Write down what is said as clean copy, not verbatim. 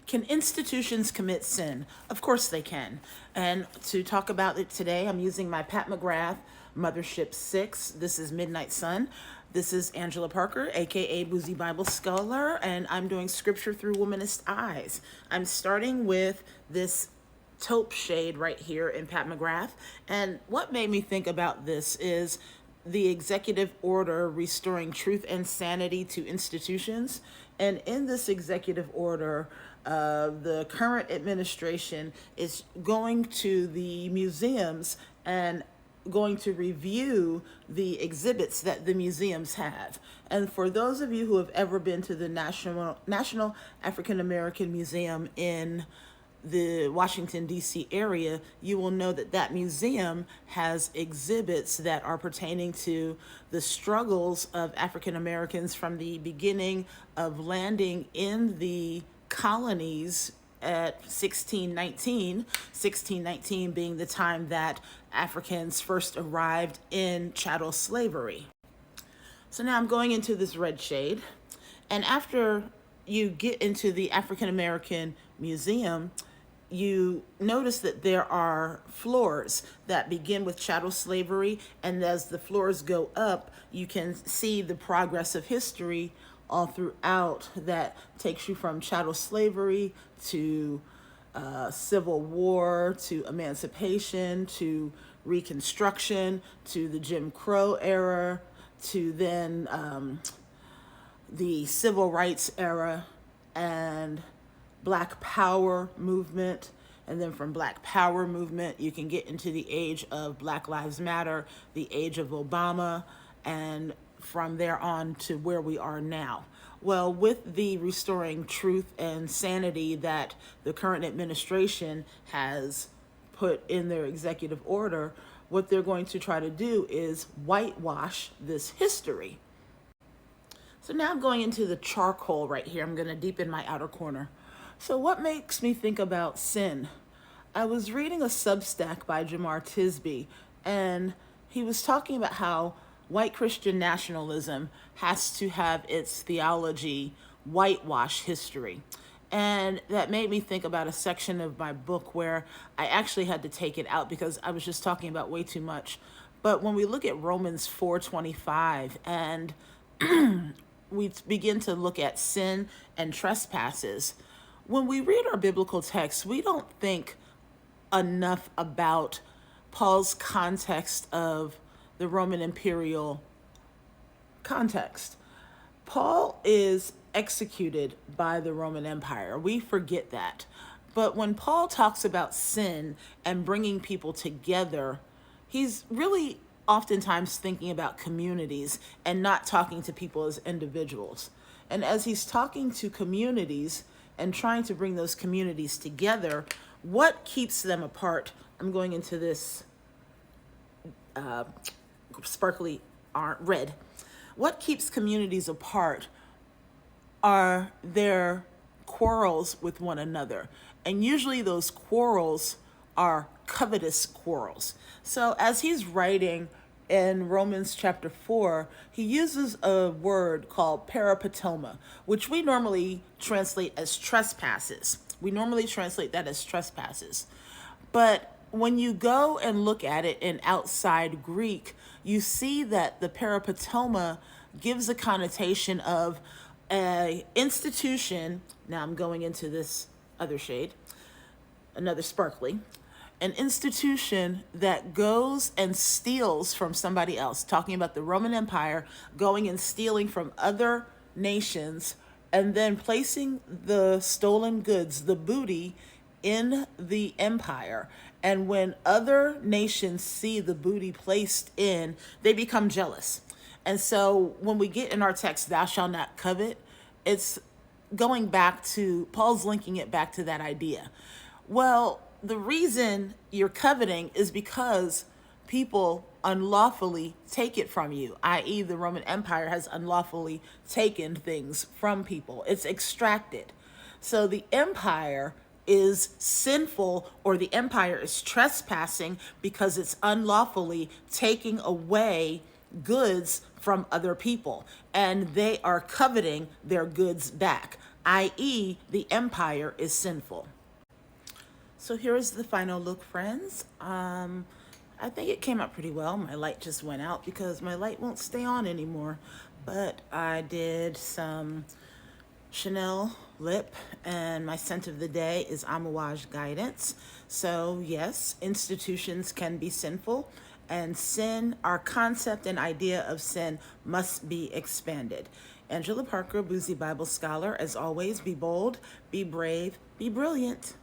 Can institutions commit sin? Of course they can. And to talk about it today, I'm using my Pat McGrath Mothership 6. This is Midnight Sun. This is Angela Parker, aka Boozy Bible Scholar, and I'm doing scripture through Womanist Eyes. I'm starting with this taupe shade right here in Pat McGrath. And what made me think about this is the executive order restoring truth and sanity to institutions. And in this executive order, the current administration is going to the museums and going to review the exhibits that the museums have. And for those of you who have ever been to the National African American Museum in the Washington, D.C. area, you will know that that museum has exhibits that are pertaining to the struggles of African Americans from the beginning of landing in the colonies at 1619 being the time that Africans first arrived in chattel slavery. So now I'm going into this red shade, and after you get into the African American Museum, you notice that there are floors that begin with chattel slavery, and as the floors go up, you can see the progress of history all throughout that takes you from chattel slavery to Civil War to emancipation to Reconstruction to the Jim Crow era to then the Civil Rights era and Black Power movement. And then from Black Power movement, you can get into the age of Black Lives Matter, the age of Obama, and from there on to where we are now. Well, with the restoring truth and sanity that the current administration has put in their executive order, what they're going to try to do is whitewash this history. So now I'm going into the charcoal right here. I'm going to deepen my outer corner. So what makes me think about sin? I was reading a Substack by Jamar Tisby, and he was talking about how white Christian nationalism has to have its theology whitewash history. And that made me think about a section of my book where I actually had to take it out because I was just talking about way too much. But when we look at Romans 4:25 and we begin to look at sin and trespasses, when we read our biblical texts, we don't think enough about Paul's context of the Roman imperial context. Paul is executed by the Roman Empire. We forget that. But when Paul talks about sin and bringing people together, he's really oftentimes thinking about communities and not talking to people as individuals. And as he's talking to communities and trying to bring those communities together, what keeps them apart? I'm going into this sparkly red. What keeps communities apart are their quarrels with one another. And usually those quarrels are covetous quarrels. So as he's writing in Romans chapter 4, he uses a word called parapatoma, which we normally translate as trespasses. We normally translate that as trespasses. But when you go and look at it in outside Greek, you see that the parapatoma gives a connotation of an institution. Now I'm going into this other shade, another sparkly. An institution that goes and steals from somebody else, talking about the Roman Empire going and stealing from other nations and then placing the stolen goods, the booty, in the empire. And when other nations see the booty placed in, they become jealous. And so when we get in our text, thou shalt not covet, it's going back to, Paul's linking it back to that idea. Well, the reason you're coveting is because people unlawfully take it from you, i.e. the Roman Empire has unlawfully taken things from people. It's extracted. So the empire is sinful, or the empire is trespassing because it's unlawfully taking away goods from other people, and they are coveting their goods back. i.e., the empire is sinful. So here is the final look, friends. I think it came out pretty well. My light just went out because my light won't stay on anymore. But I did some Chanel lip, and my scent of the day is Amouage Guidance. So yes, institutions can be sinful, and sin, our concept and idea of sin, must be expanded. Angela Parker, Boozy Bible Scholar, as always, be bold, be brave, be brilliant.